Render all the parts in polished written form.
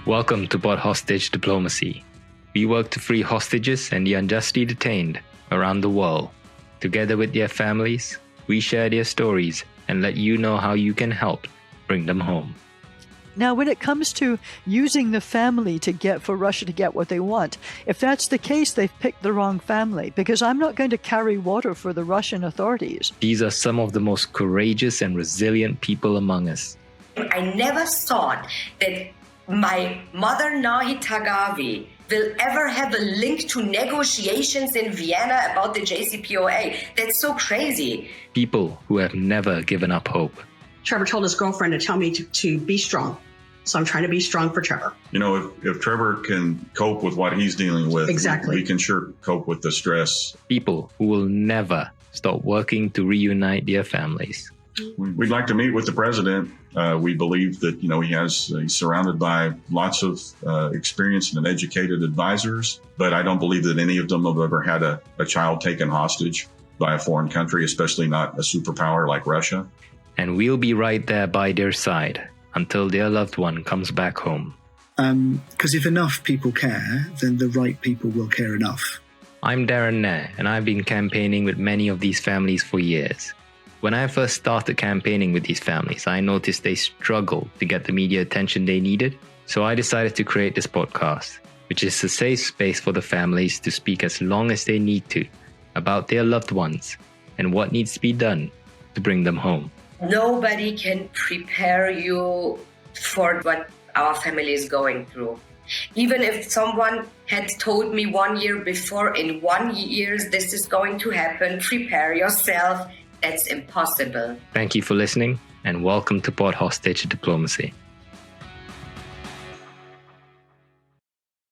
Welcome to Pod Hostage Diplomacy. We work to free hostages and the unjustly detained around the world. Together with their families, we share their stories and let you know how you can help bring them home. Now, when it comes to using the family for Russia to get what they want, if that's the case, they've picked the wrong family, because I'm not going to carry water for the Russian authorities. These are some of the most courageous and resilient people among us. I never thought that my mother, Nahid Tagavi, will ever have a link to negotiations in Vienna about the JCPOA. That's so crazy. People who have never given up hope. Trevor told his girlfriend to tell me to be strong. So I'm trying to be strong for Trevor. You know, if Trevor can cope with what he's dealing with, exactly, we can sure cope with the stress. People who will never stop working to reunite their families. We'd like to meet with the president. We believe that, he's surrounded by lots of experienced and educated advisors, but I don't believe that any of them have ever had a child taken hostage by a foreign country, especially not a superpower like Russia. And we'll be right there by their side until their loved one comes back home. Because if enough people care, then the right people will care enough. I'm Darren Nair, and I've been campaigning with many of these families for years. When I first started campaigning with these families, I noticed they struggled to get the media attention they needed. So I decided to create this podcast, which is a safe space for the families to speak as long as they need to about their loved ones and what needs to be done to bring them home. Nobody can prepare you for what our family is going through. Even if someone had told me 1 year before, in 1 year this is going to happen, prepare yourself. That's impossible. Thank you for listening, and welcome to Pod Hostage Diplomacy.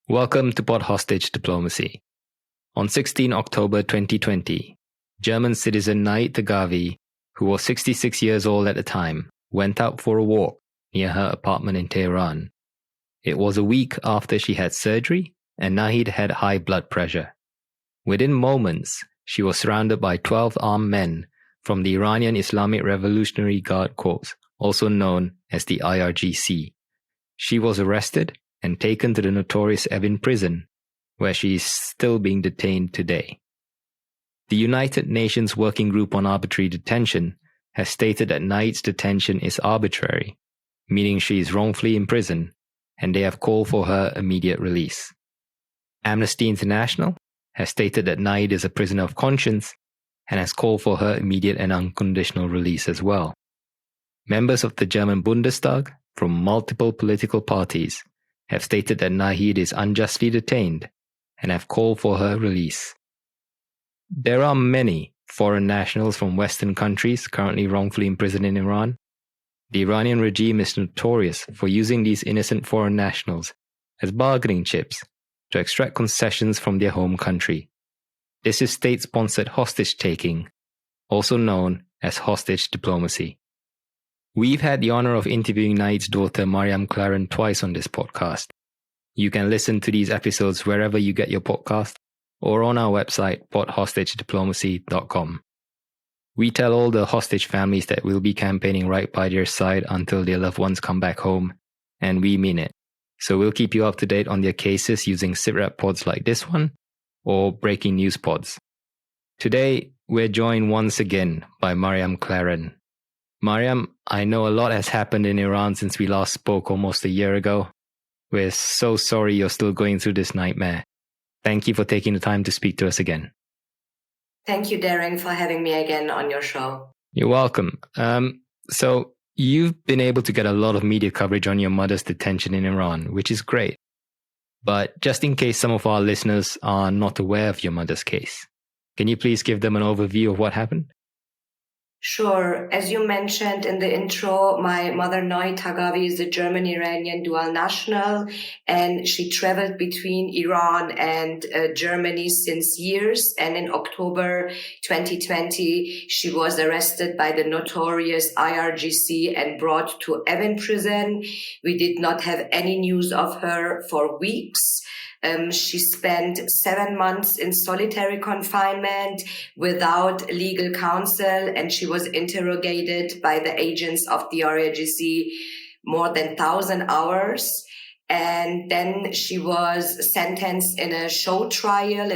Welcome to Pod Hostage Diplomacy. On 16 October 2020, German citizen Nahid Tagavi, who was 66 years old at the time, went out for a walk near her apartment in Tehran. It was a week after she had surgery, and Nahid had high blood pressure. Within moments, she was surrounded by 12 armed men from the Iranian Islamic Revolutionary Guard Corps, also known as the IRGC. She was arrested and taken to the notorious Evin prison, where she is still being detained today. The United Nations Working Group on Arbitrary Detention has stated that Nahid's detention is arbitrary, meaning she is wrongfully imprisoned, and they have called for her immediate release. Amnesty International has stated that Nahid is a prisoner of conscience and has called for her immediate and unconditional release as well. Members of the German Bundestag from multiple political parties have stated that Nahid is unjustly detained and have called for her release. There are many foreign nationals from Western countries currently wrongfully imprisoned in Iran. The Iranian regime is notorious for using these innocent foreign nationals as bargaining chips to extract concessions from their home country. This is state-sponsored hostage-taking, also known as hostage diplomacy. We've had the honor of interviewing Nahid's daughter, Mariam Claren, twice on this podcast. You can listen to these episodes wherever you get your podcast or on our website, podhostagediplomacy.com. We tell all the hostage families that we'll be campaigning right by their side until their loved ones come back home, and we mean it. So we'll keep you up to date on their cases using SITREP pods like this one, or breaking news pods. Today, we're joined once again by Mariam Claren. Mariam, I know a lot has happened in Iran since we last spoke almost a year ago. We're so sorry you're still going through this nightmare. Thank you for taking the time to speak to us again. Thank you, Darren, for having me again on your show. You're welcome. So you've been able to get a lot of media coverage on your mother's detention in Iran, which is great. But just in case some of our listeners are not aware of your mother's case, can you please give them an overview of what happened? Sure. As you mentioned in the intro, my mother, Nahid Tagavi, is a German-Iranian dual national, and she traveled between Iran and Germany since years. And in October 2020, she was arrested by the notorious IRGC and brought to Evin prison. We did not have any news of her for weeks. She spent 7 months in solitary confinement without legal counsel, and she was interrogated by the agents of the IRGC more than 1,000 hours. And then she was sentenced in a sham trial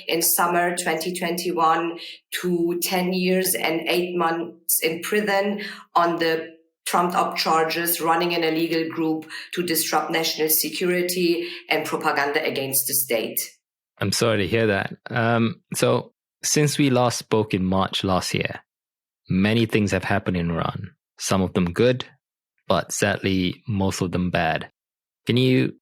in summer 2021 to 10 years and 8 months in prison on the trumped-up charges running an illegal group to disrupt national security and propaganda against the state. I'm sorry to hear that. So since we last spoke in March last year, many things have happened in Iran. Some of them good, but sadly, most of them bad. Can you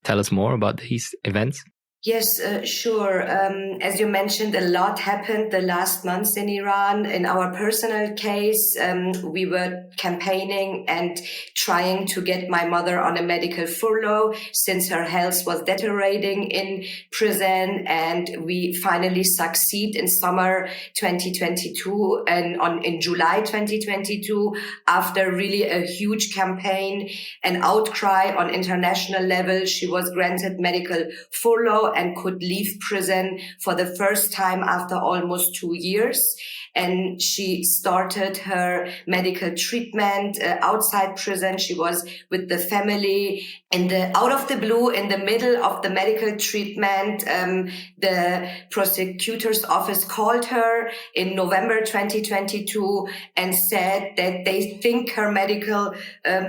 tell us more about these events? Yes, sure. As you mentioned, a lot happened the last months in Iran. In our personal case, we were campaigning and trying to get my mother on a medical furlough since her health was deteriorating in prison. And we finally succeed in summer 2022 and in July 2022, after really a huge campaign and outcry on international level, she was granted medical furlough and could leave prison for the first time after almost 2 years. And she started her medical treatment outside prison. She was with the family. Out of the blue, in the middle of the medical treatment, the prosecutor's office called her in November 2022 and said that they think her medical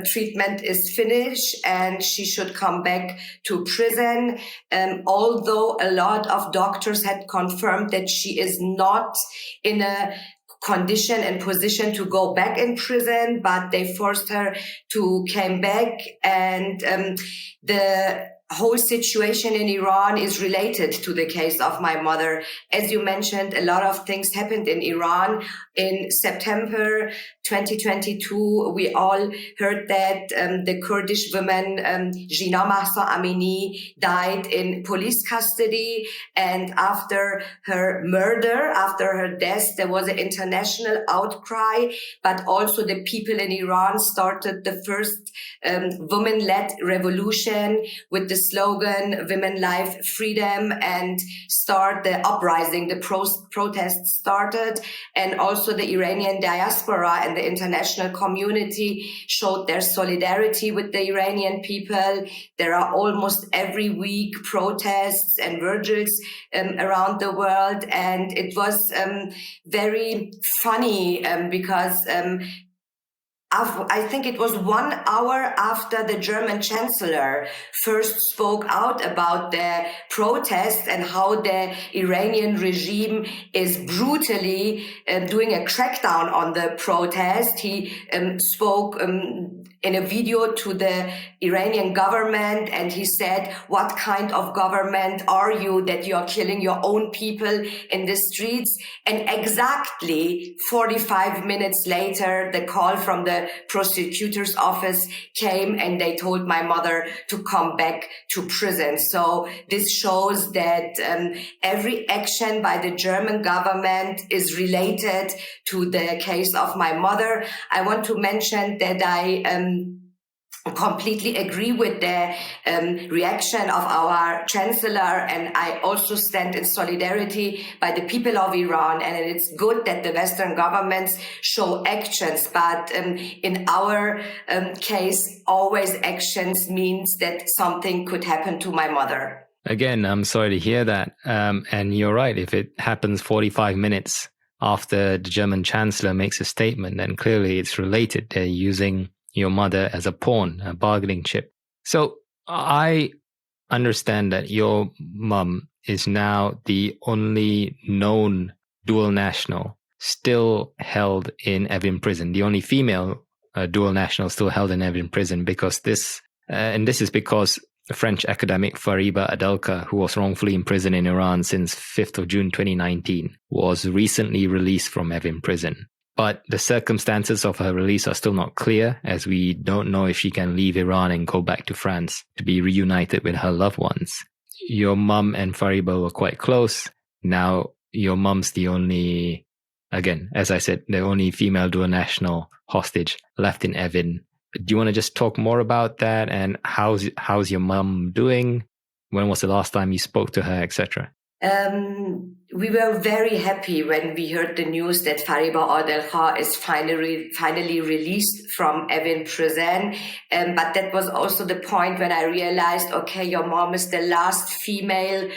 treatment is finished and she should come back to prison. Although a lot of doctors had confirmed that she is not in a condition and position to go back in prison, but they forced her to come back. And the whole situation in Iran is related to the case of my mother. As you mentioned, a lot of things happened in Iran. In September 2022, we all heard that the Kurdish woman Jina Mahsa Amini died in police custody. And after her murder, after her death, there was an international outcry, but also the people in Iran started the first women-led revolution with the slogan "Women, Life, Freedom," and start the uprising. The protests started, and also the Iranian diaspora and the international community showed their solidarity with the Iranian people. There are almost every week protests and vigils around the world, and it was very funny because I think it was 1 hour after the German chancellor first spoke out about the protests and how the Iranian regime is brutally doing a crackdown on the protest. He spoke in a video to the Iranian government, and he said, "What kind of government are you that you are killing your own people in the streets?" And exactly 45 minutes later, the call from the prosecutor's office came and they told my mother to come back to prison. So this shows that every action by the German government is related to the case of my mother. I want to mention that I completely agree with the reaction of our chancellor, and I also stand in solidarity by the people of Iran. And it's good that the Western governments show actions, but in our case, always actions means that something could happen to my mother. Again, I'm sorry to hear that. And you're right. If it happens 45 minutes after the German chancellor makes a statement, then clearly it's related. They're using your mother as a pawn, a bargaining chip. So I understand that your mum is now the only known dual national still held in Evin prison, the only female dual national still held in Evin prison, because this is because the French academic Fariba Adelka, who was wrongfully imprisoned in Iran since 5th of June 2019, was recently released from Evin prison. But the circumstances of her release are still not clear, as we don't know if she can leave Iran and go back to France to be reunited with her loved ones. Your mum and Fariba were quite close. Now your mum's the only, again, as I said, the only female dual national hostage left in Evin. Do you want to just talk more about that, and how's your mum doing? When was the last time you spoke to her, etc.? we were very happy when we heard the news that Fariba Adelkha is finally released from Evin prison. But that was also the point when I realized, okay, your mom is the last female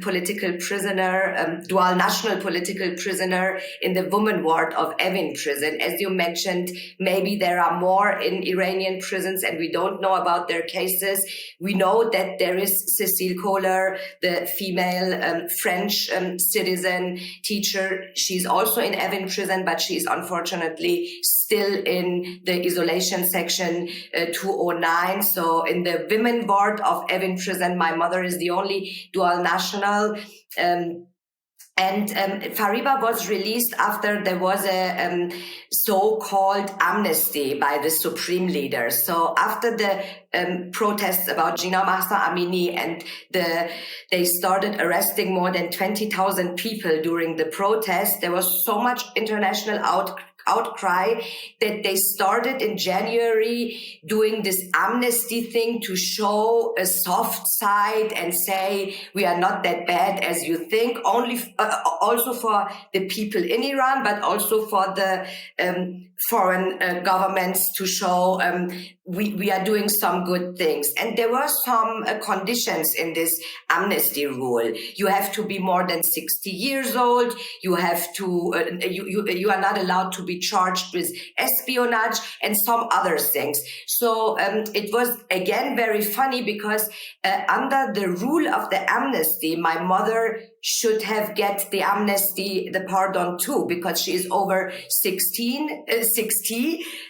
political prisoner, dual national political prisoner in the women ward of Evin prison. As you mentioned, maybe there are more in Iranian prisons and we don't know about their cases. We know that there is Cécile Kohler, the female French citizen teacher. She's also in Evin prison, but she's unfortunately still in the isolation section 209. So in the women ward of Evin prison, my mother is the only dual national. And Fariba was released after there was a so-called amnesty by the supreme leader. So after the protests about Jina Mahsa Amini and they started arresting more than 20,000 people during the protest, there was so much international outcry that they started in January doing this amnesty thing to show a soft side and say we are not that bad as you think, only also for the people in Iran, but also for the foreign governments to show we are doing some good things. And there were some conditions in this amnesty rule. You have to be more than 60 years old. You have to, you are not allowed to be charged with espionage and some other things. So it was again very funny because under the rule of the amnesty, my mother should have get the amnesty, the pardon too, because she is over 60.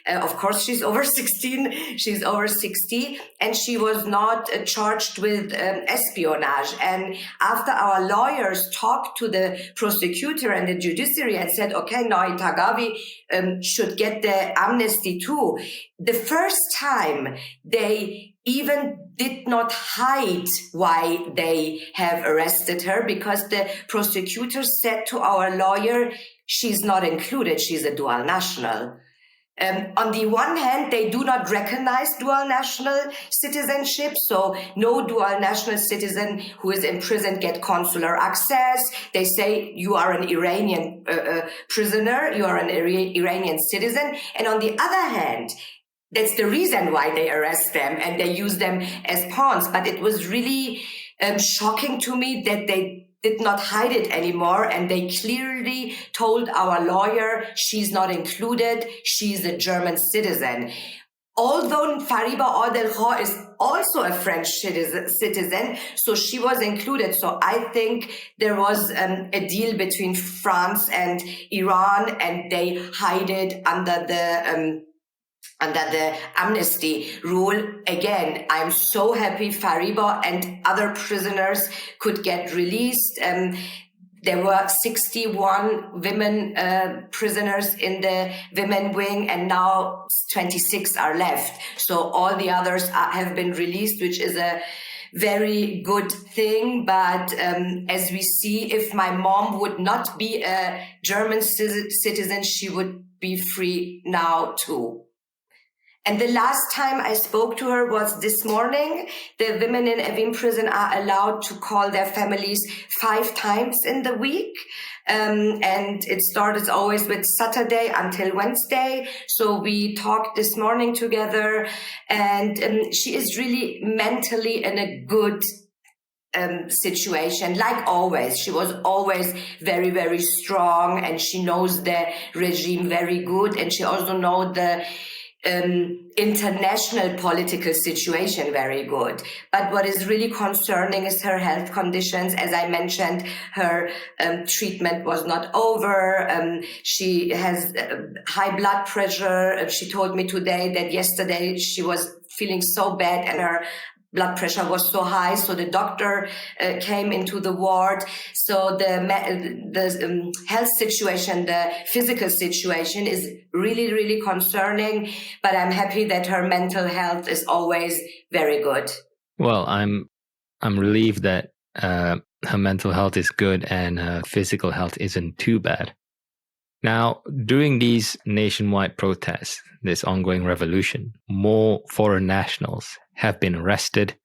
Of course, she's over 16. She's over 60, and she was not charged with espionage. And after our lawyers talked to the prosecutor and the judiciary and said, okay, Nahid Taghavi should get the amnesty too, the first time they even did not hide why they have arrested her, because the prosecutor said to our lawyer, she's not included, she's a dual national. On the one hand, they do not recognize dual national citizenship. So no dual national citizen who is in prison get consular access. They say you are an Iranian prisoner, you are an Iranian citizen. And on the other hand, that's the reason why they arrest them and they use them as pawns. But it was really shocking to me that they did not hide it anymore. And they clearly told our lawyer, she's not included. She's a German citizen. Although Fariba Adelkha is also a French citizen, so she was included. So I think there was a deal between France and Iran, and they hide it under the amnesty rule. Again, I'm so happy Fariba and other prisoners could get released. There were 61 women prisoners in the women wing, and now 26 are left. So all the others have been released, which is a very good thing. But as we see, if my mom would not be a German citizen, she would be free now too. And the last time I spoke to her was this morning. The women in Evin prison are allowed to call their families 5 times in the week. And it starts always with Saturday until Wednesday. So we talked this morning together, and she is really mentally in a good situation. Like always, she was always very, very strong, and she knows the regime very good. And she also knows the international political situation very good. But what is really concerning is her health conditions. As I mentioned, her treatment was not over. She has high blood pressure. She told me today that yesterday she was feeling so bad and her blood pressure was so high, so the doctor came into the ward. So the health situation, the physical situation is really, really concerning. But I'm happy that her mental health is always very good. Well, I'm relieved that her mental health is good and her physical health isn't too bad. Now, during these nationwide protests, this ongoing revolution, more foreign nationals have been arrested.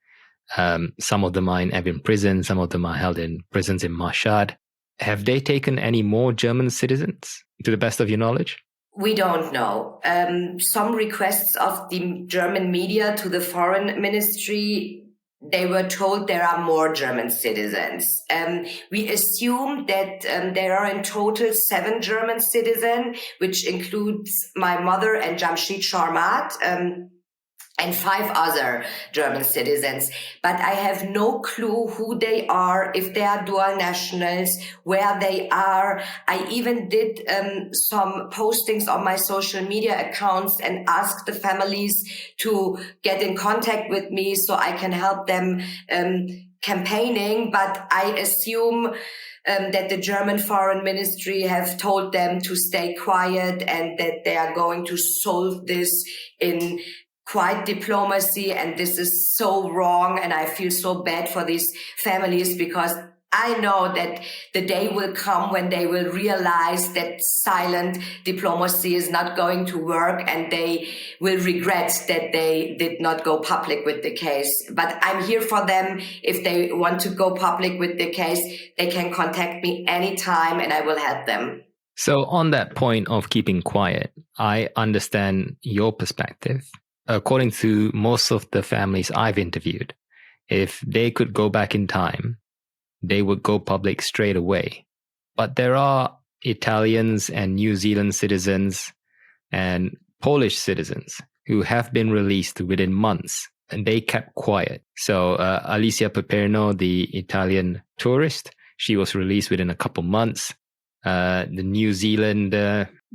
Some of them are in Evin prison, some of them are held in prisons in Mashhad. Have they taken any more German citizens, to the best of your knowledge? We don't know. Some requests of the German media to the foreign ministry, they were told there are more German citizens. We assume that there are in total 7 German citizens, which includes my mother and Jamshid Sharmat, and 5 other German citizens. But I have no clue who they are, if they are dual nationals, where they are. I even did some postings on my social media accounts and asked the families to get in contact with me so I can help them campaigning. But I assume that the German Foreign Ministry have told them to stay quiet and that they are going to solve this in quiet diplomacy. And this is so wrong. And I feel so bad for these families, because I know that the day will come when they will realize that silent diplomacy is not going to work, and they will regret that they did not go public with the case. But I'm here for them. If they want to go public with the case, they can contact me anytime and I will help them. So on that point of keeping quiet, I understand your perspective. According to most of the families I've interviewed, if they could go back in time, they would go public straight away. But there are Italians and New Zealand citizens and Polish citizens who have been released within months, and they kept quiet. So Alicia Paperno, the Italian tourist, she was released within a couple months. The New Zealand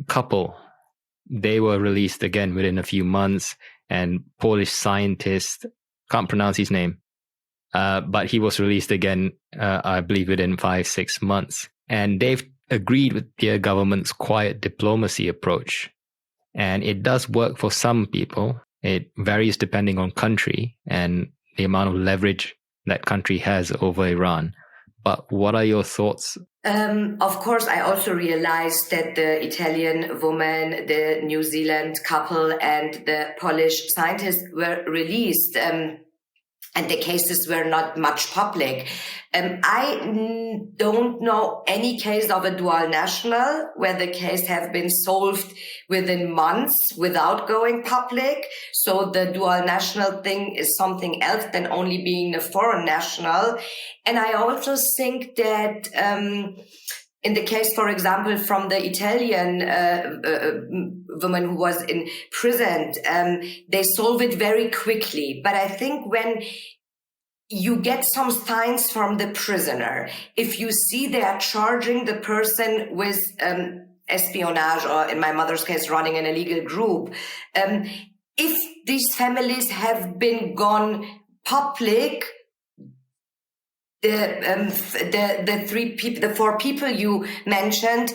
couple, they were released again within a few months. And Polish scientist, can't pronounce his name, but he was released again, I believe, within 5-6 months. And they've agreed with their government's quiet diplomacy approach. And it does work for some people. It varies depending on country and the amount of leverage that country has over Iran. But what are your thoughts? Of course, I also realized that the Italian woman, the New Zealand couple, and the Polish scientist were released, and the cases were not much public. I don't know any case of a dual national where the case have been solved within months without going public. So the dual national thing is something else than only being a foreign national. And I also think that in the case, for example, from the Italian woman who was in prison, they solve it very quickly. But I think when you get some signs from the prisoner, if you see they are charging the person with espionage, or in my mother's case, running an illegal group, if these families have been gone public, the 4 people you mentioned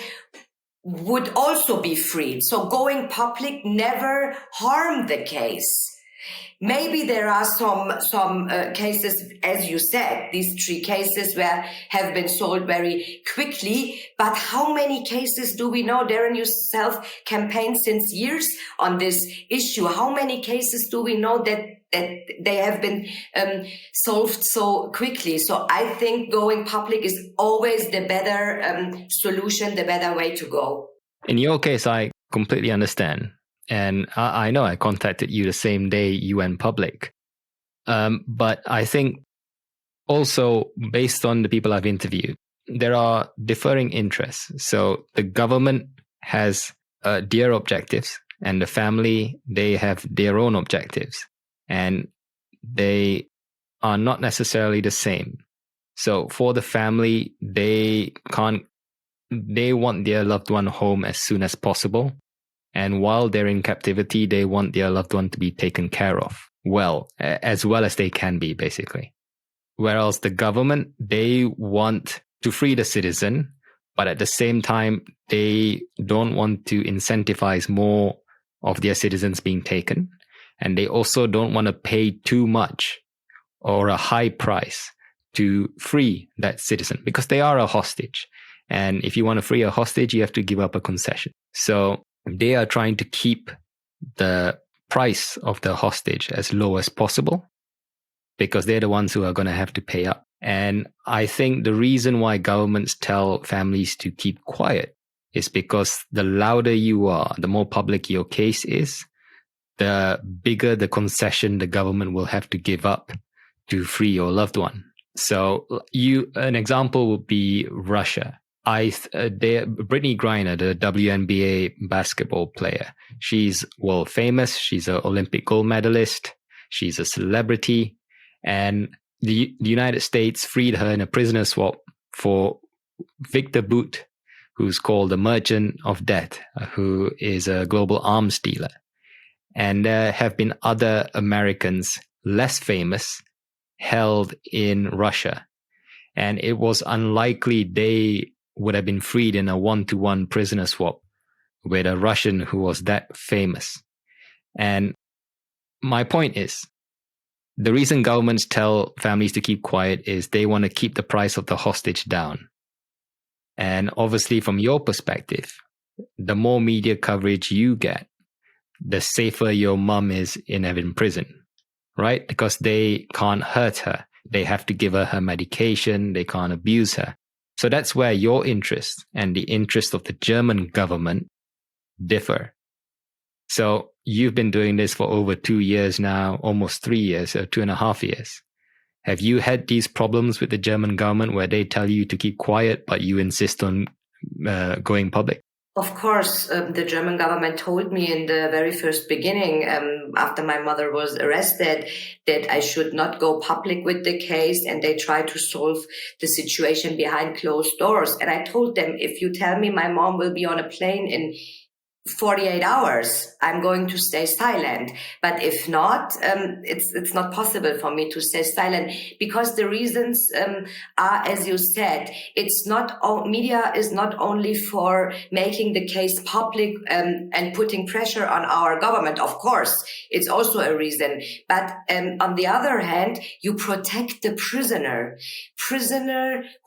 would also be freed. So going public never harmed the case. Maybe there are some cases, as you said, these 3 cases where have been solved very quickly. But how many cases do we know? Darren, yourself campaigned since years on this issue. How many cases do we know that they have been solved so quickly? So I think going public is always the better solution, the better way to go. In your case, I completely understand. And I know I contacted you the same day you went public. But I think also, based on the people I've interviewed, there are differing interests. So the government has their objectives, and the family, they have their own objectives. And they are not necessarily the same. So for the family, they want their loved one home as soon as possible. And while they're in captivity, they want their loved one to be taken care of as well as they can be, basically. Whereas the government, they want to free the citizen, but at the same time, they don't want to incentivize more of their citizens being taken. And they also don't want to pay too much or a high price to free that citizen, because they are a hostage. And if you want to free a hostage, you have to give up a concession. So they are trying to keep the price of the hostage as low as possible, because they're the ones who are going to have to pay up. And I think the reason why governments tell families to keep quiet is because the louder you are, the more public your case is, the bigger the concession the government will have to give up to free your loved one. So an example would be Russia. Brittany Griner, the WNBA basketball player, she's world famous. She's an Olympic gold medalist. She's a celebrity. And the United States freed her in a prisoner swap for Victor Bout, who's called the Merchant of Death, who is a global arms dealer. And there have been other Americans, less famous, held in Russia. And it was unlikely they would have been freed in a one-to-one prisoner swap with a Russian who was that famous. And my point is, the reason governments tell families to keep quiet is they want to keep the price of the hostage down. And obviously, from your perspective, the more media coverage you get, the safer your mum is in prison, right? Because they can't hurt her. They have to give her medication. They can't abuse her. So that's where your interest and the interest of the German government differ. So you've been doing this for over 2 years now, almost 3 years, or 2.5 years. Have you had these problems with the German government where they tell you to keep quiet, but you insist on going public? Of course, the German government told me in the very first beginning, after my mother was arrested, that I should not go public with the case, and they tried to solve the situation behind closed doors. And I told them, if you tell me my mom will be on a plane in 48 hours, I'm going to stay silent. But if not, it's not possible for me to stay silent, because the reasons are, as you said, it's not media is not only for making the case public and putting pressure on our government. Of course, it's also a reason. But on the other hand, you protect the prisoner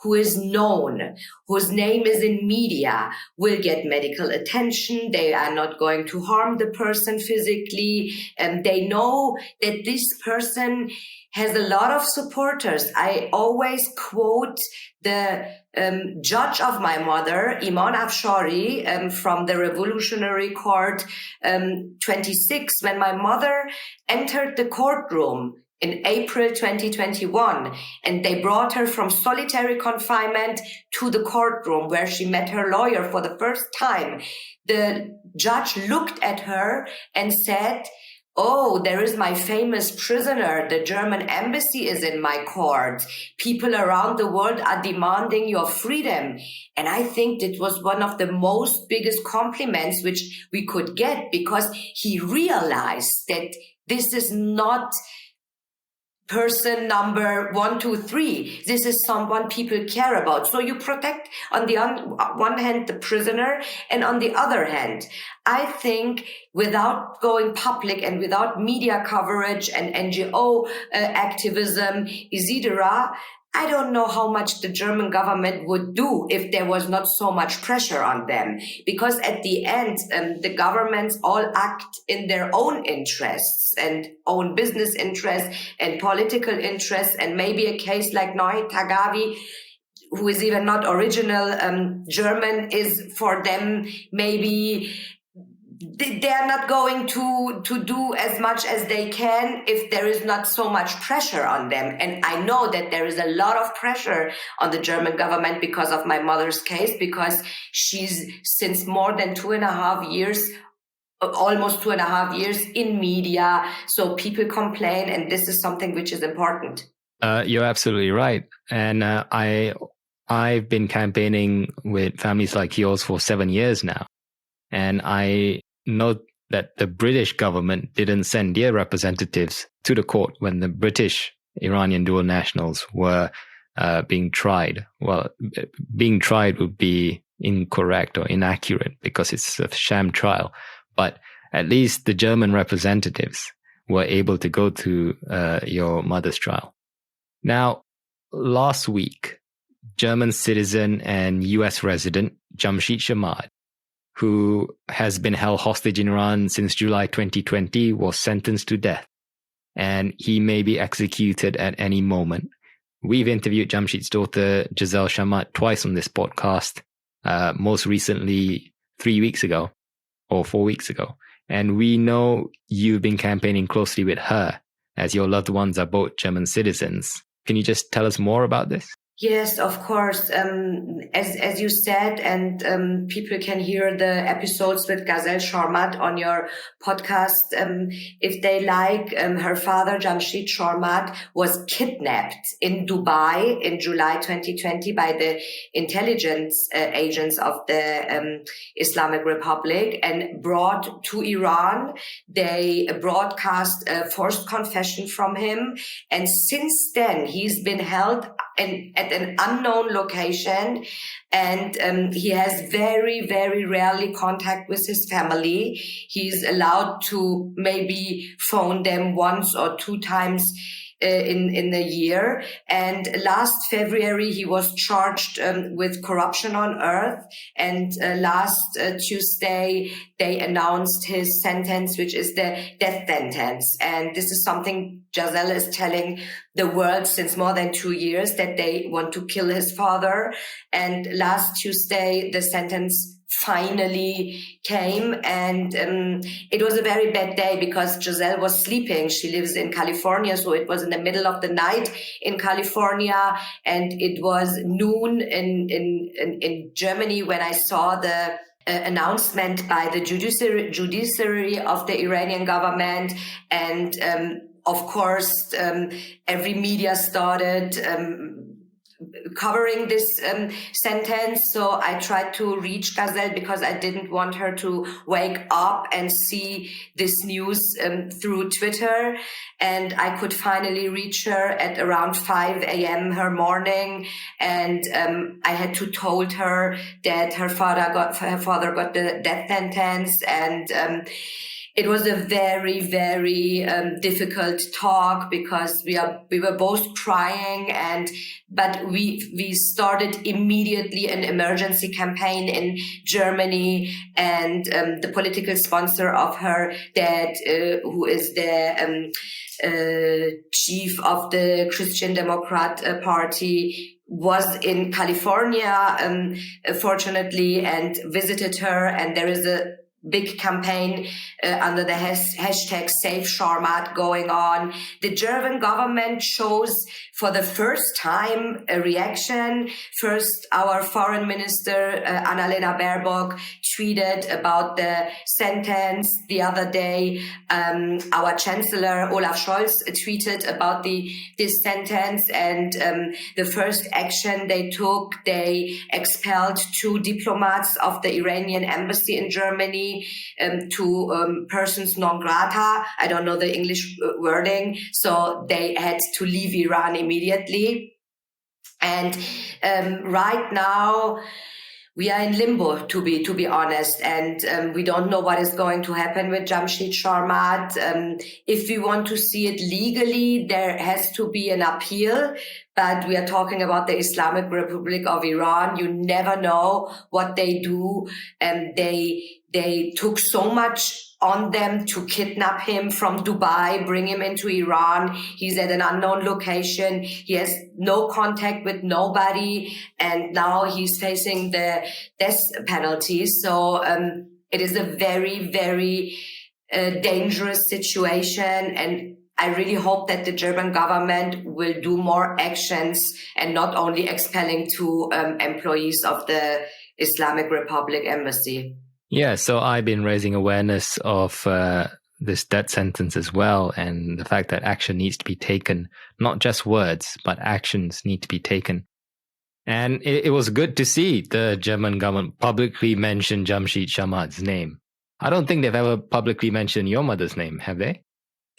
who is known, whose name is in media, will get medical attention. They are not going to harm the person physically. They know that this person has a lot of supporters. I always quote the judge of my mother, Iman Afshari, from the Revolutionary Court 26, when my mother entered the courtroom in April 2021, and they brought her from solitary confinement to the courtroom where she met her lawyer for the first time. The judge looked at her and said, "Oh, there is my famous prisoner. The German embassy is in my court. People around the world are demanding your freedom." And I think that was one of the most biggest compliments which we could get, because he realized that this is not person number 1, 2, 3. This is someone people care about. So you protect on the one hand the prisoner, and on the other hand, I think without going public and without media coverage and NGO activism, etc., I don't know how much the German government would do if there was not so much pressure on them. Because at the end, the governments all act in their own interests and own business interests and political interests. And maybe a case like Noé Tagavi, who is even not original German, is for them maybe they are not going to do as much as they can if there is not so much pressure on them. And I know that there is a lot of pressure on the German government because of my mother's case, because she's since more than 2.5 years, almost 2.5 years in media. So people complain, and this is something which is important. You're absolutely right. And I've been campaigning with families like yours for 7 years now. And I know that the British government didn't send their representatives to the court when the British Iranian dual nationals were being tried. Well, being tried would be incorrect or inaccurate because it's a sham trial. But at least the German representatives were able to go to your mother's trial. Now, last week, German citizen and US resident Jamshid Shamad, who has been held hostage in Iran since July 2020, was sentenced to death. And he may be executed at any moment We've interviewed Jamshid's daughter, Giselle Shammat, twice on this podcast, most recently 3 weeks ago or 4 weeks ago. And we know you've been campaigning closely with her, as your loved ones are both German citizens. Can you just tell us more about this? Yes, of course. As you said, and people can hear the episodes with Giselle Shammat on your podcast if they like. Her father, Jamshid Shammat, was kidnapped in Dubai in July 2020 by the intelligence agents of the Islamic Republic and brought to Iran. They broadcast a forced confession from him. And since then, he's been held at an unknown location, and he has very, very rarely contact with his family. He's allowed to maybe phone them once or two times in the year. And last February, he was charged with corruption on earth. And last Tuesday, they announced his sentence, which is the death sentence. And this is something Giselle is telling the world since more than 2 years, that they want to kill his father. And last Tuesday, the sentence finally came, and it was a very bad day because Giselle was sleeping. She lives in California, so it was in the middle of the night in California, and it was noon in Germany when I saw the announcement by the judiciary of the Iranian government. And of course, every media started covering this sentence. So I tried to reach Giselle because I didn't want her to wake up and see this news through Twitter. And I could finally reach her at around 5 a.m. her morning. And I had to told her that her father got the death sentence. And it was a very, very difficult talk because we were both crying, but we started immediately an emergency campaign in Germany, and the political sponsor of her dad, who is the chief of the Christian Democrat Party, was in California, fortunately, and visited her. And there is a big campaign under the hashtag Save Shammat going on. The German government shows for the first time a reaction. First, our foreign minister, Annalena Baerbock, tweeted about the sentence. The other day, our chancellor, Olaf Scholz, tweeted about this sentence. And the first action they took, they expelled 2 diplomats of the Iranian embassy in Germany to persons non grata. I don't know the English wording. So they had to leave Iran immediately. And right now, we are in limbo, to be honest, and we don't know what is going to happen with Jamshid Shammat. If we want to see it legally, there has to be an appeal, but we are talking about the Islamic Republic of Iran. You never know what they do, and they took so much on them to kidnap him from Dubai, bring him into Iran. He's at an unknown location. He has no contact with nobody. And now he's facing the death penalty. So it is a very, very dangerous situation. And I really hope that the German government will do more actions and not only expelling 2 employees of the Islamic Republic embassy. Yeah, so I've been raising awareness of this death sentence as well, and the fact that action needs to be taken, not just words, but actions need to be taken. And it was good to see the German government publicly mention Jamshid Shammat's name. I don't think they've ever publicly mentioned your mother's name, have they?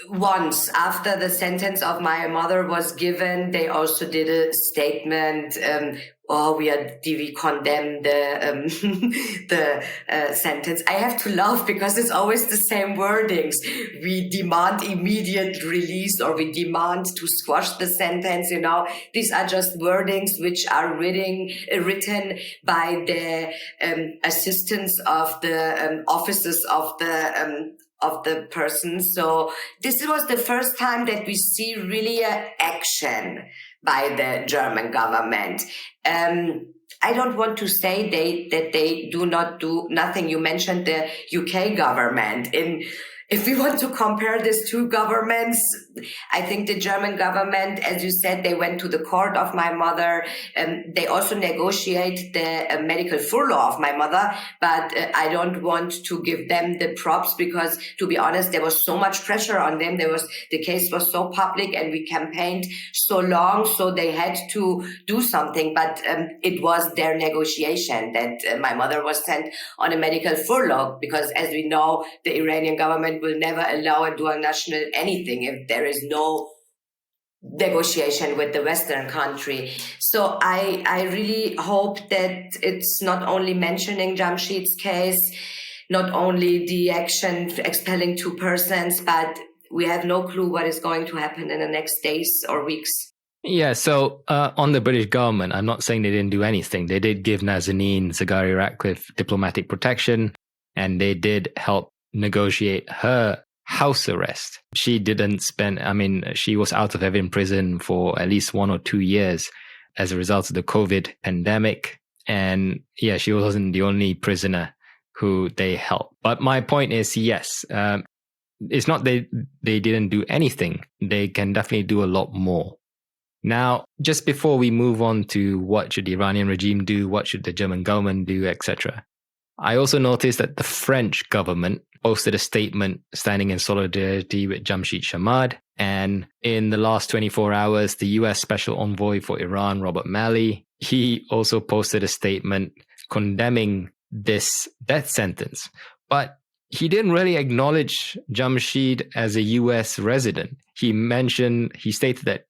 Once, after the sentence of my mother was given, they also did a statement. We condemn the sentence. I have to laugh because it's always the same wordings. We demand immediate release, or we demand to squash the sentence. You know, these are just wordings which are written by the assistants of the offices of the person. So this was the first time that we see really an action by the German government. I don't want to say that they do not do nothing. You mentioned the UK government. If we want to compare these two governments, I think the German government, as you said, they went to the court of my mother. They also negotiate the medical furlough of my mother. But I don't want to give them the props because, to be honest, there was so much pressure on them. The case was so public and we campaigned so long, so they had to do something. But it was their negotiation that my mother was sent on a medical furlough because, as we know, the Iranian government will never allow a dual national anything if there is no negotiation with the Western country. So I really hope that it's not only mentioning Jamshid's case, not only the action expelling 2 persons, but we have no clue what is going to happen in the next days or weeks. Yeah, so on the British government, I'm not saying they didn't do anything. They did give Nazanin Zaghari Ratcliffe diplomatic protection, and they did help negotiate her house arrest. She didn't spend, she was out of Evin prison for at least 1 or 2 years as a result of the COVID pandemic. And yeah, she wasn't the only prisoner who they helped. But my point is, yes, it's not they didn't do anything. They can definitely do a lot more. Now, just before we move on to what should the Iranian regime do, what should the German government do, etc., I also noticed that the French government posted a statement standing in solidarity with Jamshid Shamad. And in the last 24 hours, the US Special Envoy for Iran, Robert Malley, he also posted a statement condemning this death sentence. But he didn't really acknowledge Jamshid as a US resident. He stated that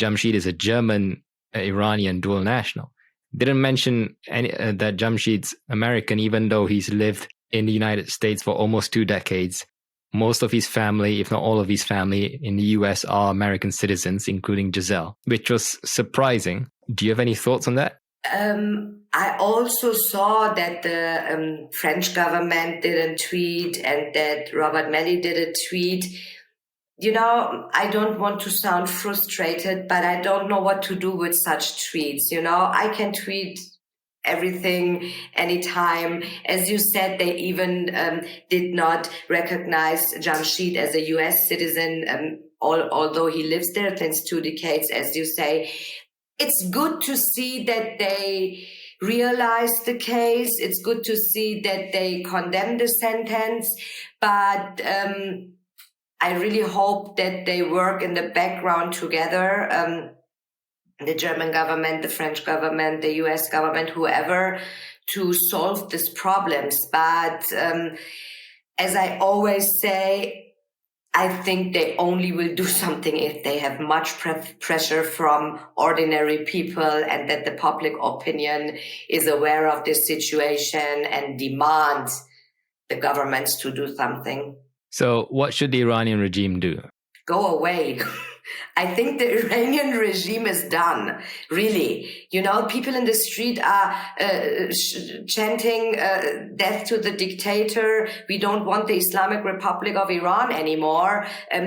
Jamshid is a German Iranian dual national. Didn't mention that Jamshid's American, even though he's lived in the United States for almost 2 decades. Most of his family, if not all of his family in the US, are American citizens, including Giselle, which was surprising. Do you have any thoughts on that? I also saw that the French government didn't tweet and that Robert Malley did a tweet. You know, I don't want to sound frustrated, but I don't know what to do with such tweets. You know, I can tweet everything anytime. As you said, they even did not recognize Jamshid as a US citizen, although he lives there since 2 decades, as you say. It's good to see that they realize the case. It's good to see that they condemn the sentence, but I really hope that they work in the background together, the German government, the French government, the US government, whoever, to solve these problems. But as I always say, I think they only will do something if they have much pressure from ordinary people and that the public opinion is aware of this situation and demands the governments to do something. So what should the Iranian regime do? Go away. I think the Iranian regime is done, really. You know, people in the street are chanting death to the dictator. We don't want the Islamic Republic of Iran anymore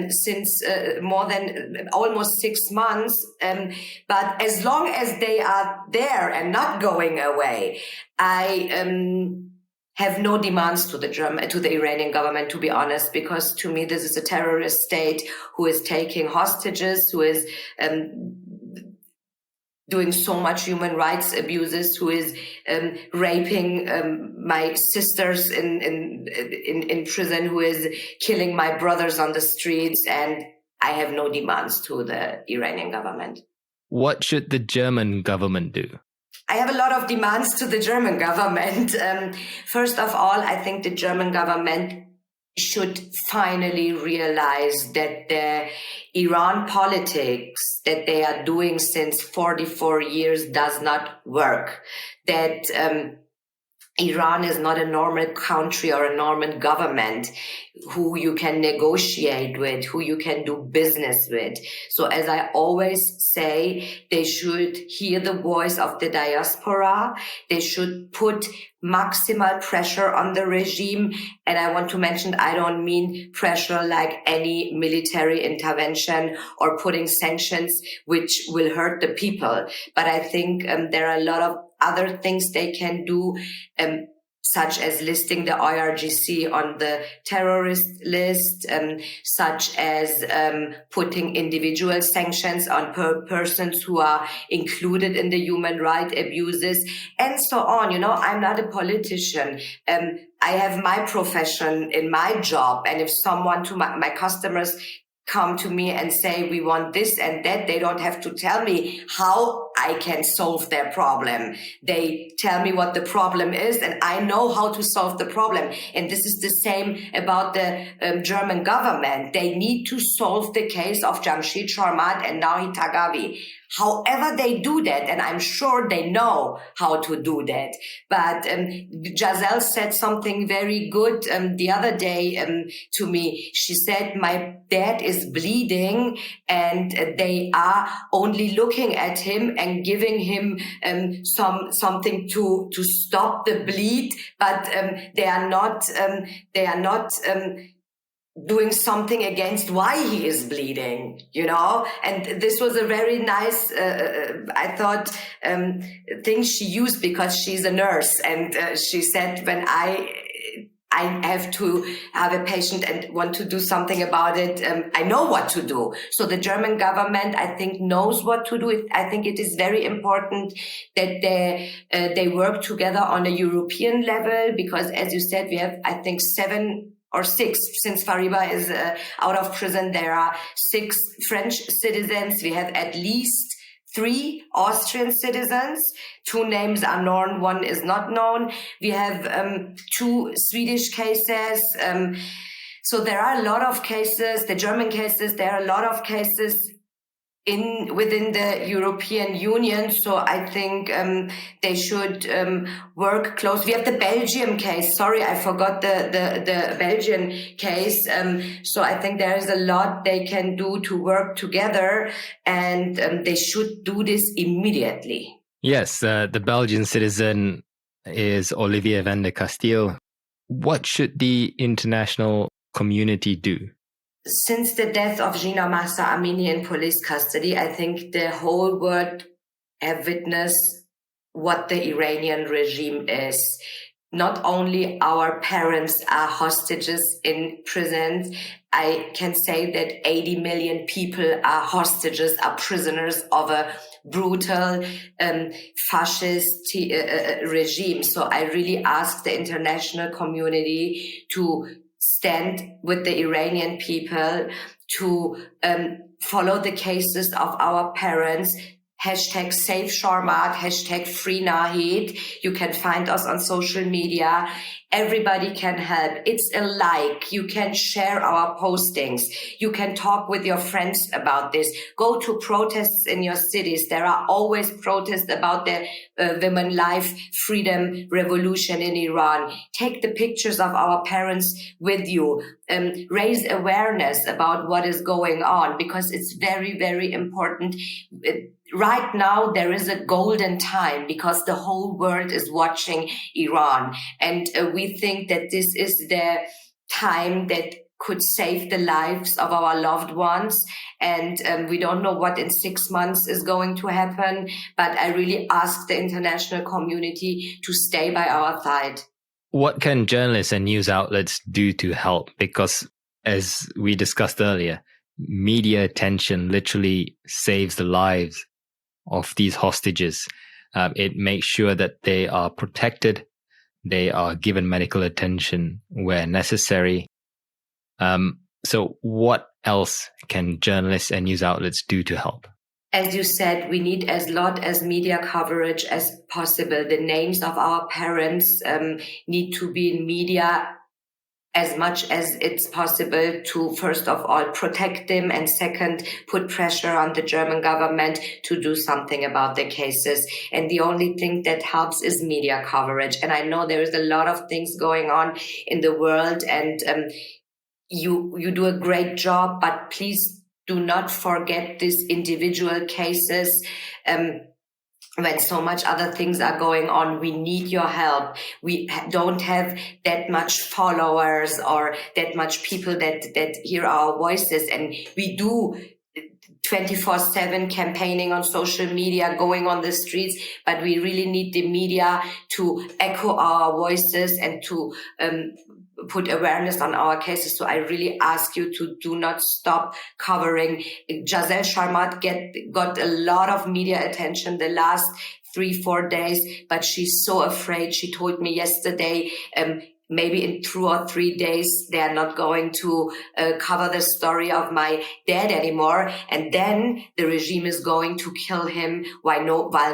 since more than almost 6 months. But as long as they are there and not going away, I have no demands to the Iranian government, to be honest, because to me, this is a terrorist state who is taking hostages, who is doing so much human rights abuses, who is raping my sisters in prison, who is killing my brothers on the streets. And I have no demands to the Iranian government. What should the German government do? I have a lot of demands to the German government. First of all, I think the German government should finally realize that the Iran politics that they are doing since 44 years does not work. That Iran is not a normal country or a normal government who you can negotiate with, who you can do business with. So as I always say, they should hear the voice of the diaspora. They should put maximal pressure on the regime. And I want to mention, I don't mean pressure like any military intervention or putting sanctions, which will hurt the people. But I think there are a lot of other things they can do, such as listing the IRGC on the terrorist list, such as putting individual sanctions on persons who are included in the human rights abuses, and so on. You know, I'm not a politician. I have my profession in my job, and if someone to my customers come to me and say, we want this and that, they don't have to tell me how I can solve their problem. They tell me what the problem is, and I know how to solve the problem. And this is the same about the German government. They need to solve the case of Jamshid Sharmat and Nahid Taghavi. However they do that, and I'm sure they know how to do that. But Giselle said something very good the other day to me. She said, my dad is bleeding and they are only looking at him and giving him something to stop the bleed, but they are not doing something against why he is bleeding, you know? And this was a very nice, I thought, thing she used, because she's a nurse. And she said, when I have to have a patient and want to do something about it, I know what to do. So the German government, I think, knows what to do. I think it is very important that they work together on a European level, because, as you said, we have, I think, 7 or 6, since Fariba is out of prison, there are 6 French citizens. We have at least 3 Austrian citizens. 2 names are known, 1 is not known. We have 2 Swedish cases. So there are a lot of cases, the German cases, there are a lot of cases within the European Union. So I think they should work close. We have the Belgium case. Sorry, I forgot the Belgian case. So I think there is a lot they can do to work together, and they should do this immediately. Yes, the Belgian citizen is Olivier van der Kasteel. What should the international community do? Since the death of Jina Mahsa Amini in police custody, I think the whole world have witnessed what the Iranian regime is. Not only our parents are hostages in prisons, I can say that 80 million people are hostages, are prisoners of a brutal fascist regime. So I really ask the international community to stand with the Iranian people, to follow the cases of our parents. Hashtag Save Sharmat, hashtag Free Nahid. You can find us on social media. Everybody can help. It's a like. You can share our postings. You can talk with your friends about this. Go to protests in your cities. There are always protests about the women life freedom revolution in Iran. Take the pictures of our parents with you. Raise awareness about what is going on, because it's very, very important. Right now, there is a golden time because the whole world is watching Iran. And we think that this is the time that could save the lives of our loved ones. And we don't know what in 6 months is going to happen. But I really ask the international community to stay by our side. What can journalists and news outlets do to help? Because as we discussed earlier, media attention literally saves the lives of these hostages. It makes sure that they are protected, they are given medical attention where necessary. So what else can journalists and news outlets do to help? As you said, we need as lot as media coverage as possible. The names of our parents need to be in media as much as it's possible to, first of all, protect them, and second, put pressure on the German government to do something about the cases. And the only thing that helps is media coverage. And I know there is a lot of things going on in the world, and you do a great job, but please do not forget these individual cases. When so much other things are going on, we need your help. We don't have that much followers or that much people that hear our voices. And we do 24/7 campaigning on social media, going on the streets, but we really need the media to echo our voices and to put awareness on our cases. So I really ask you to do not stop covering. Giselle Charmat got a lot of media attention the last 3-4 days, but she's so afraid. She told me yesterday, maybe in 2 or 3 days, they are not going to cover the story of my dad anymore. And then the regime is going to kill him while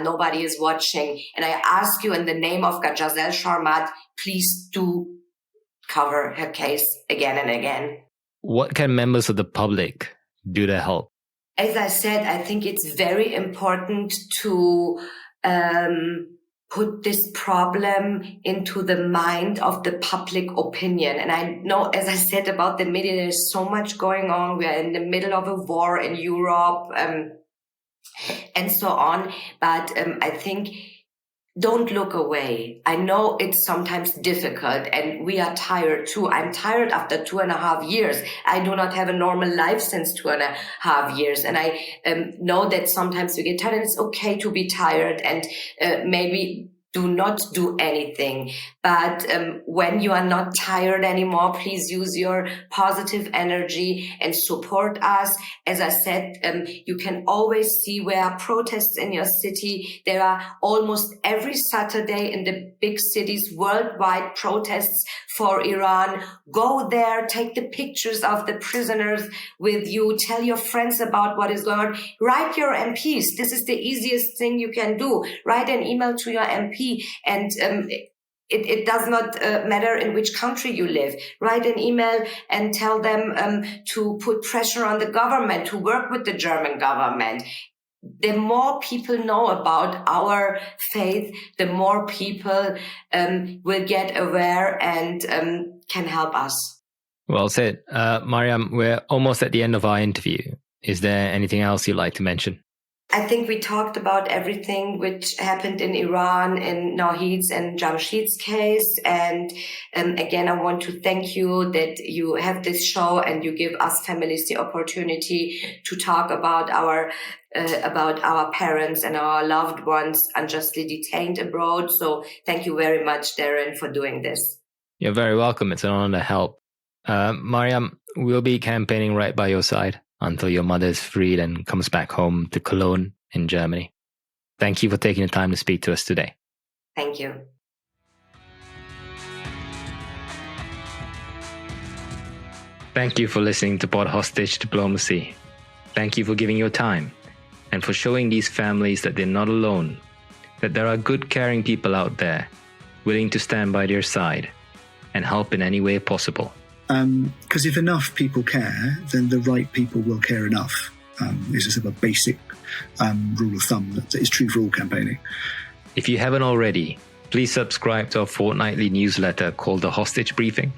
nobody is watching. And I ask you in the name of Giselle Charmat, please do cover her case again and again. What can members of the public do to help? As I said, I think it's very important to put this problem into the mind of the public opinion. And I know, as I said about the media, there's so much going on. We are in the middle of a war in Europe, and so on. But I think don't look away. I know it's sometimes difficult, and we are tired too. I'm tired after 2.5 years. I do not have a normal life since 2.5 years. And I know that sometimes we get tired, and it's okay to be tired, and maybe do not do anything. But when you are not tired anymore, please use your positive energy and support us. As I said, you can always see where are protests in your city. There are almost every Saturday in the big cities worldwide protests for Iran. Go there, take the pictures of the prisoners with you, tell your friends about what is going on. Write your MPs. This is the easiest thing you can do. Write an email to your MP. And it does not matter in which country you live. Write an email and tell them to put pressure on the government, to work with the German government. The more people know about our faith, the more people will get aware and can help us. Well said. Mariam, we're almost at the end of our interview. Is there anything else you'd like to mention? I think we talked about everything which happened in Iran, in Nahid's and Jamshid's case. And again, I want to thank you that you have this show and you give us families the opportunity to talk about our parents and our loved ones unjustly detained abroad. So thank you very much, Darren, for doing this. You're very welcome. It's an honor to help. Mariam, we'll be campaigning right by your side until your mother is freed and comes back home to Cologne in Germany. Thank you for taking the time to speak to us today. Thank you. Thank you for listening to Pod Hostage Diplomacy. Thank you for giving your time and for showing these families that they're not alone, that there are good, caring people out there willing to stand by their side and help in any way possible. Because if enough people care, then the right people will care enough. This is a basic rule of thumb that is true for all campaigning. If you haven't already, please subscribe to our fortnightly newsletter called The Hostage Briefing.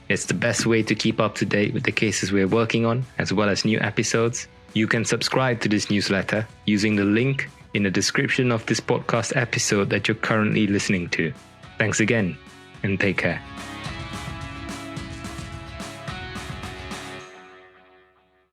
It's the best way to keep up to date with the cases we're working on, as well as new episodes. You can subscribe to this newsletter using the link in the description of this podcast episode that you're currently listening to. Thanks again, and take care.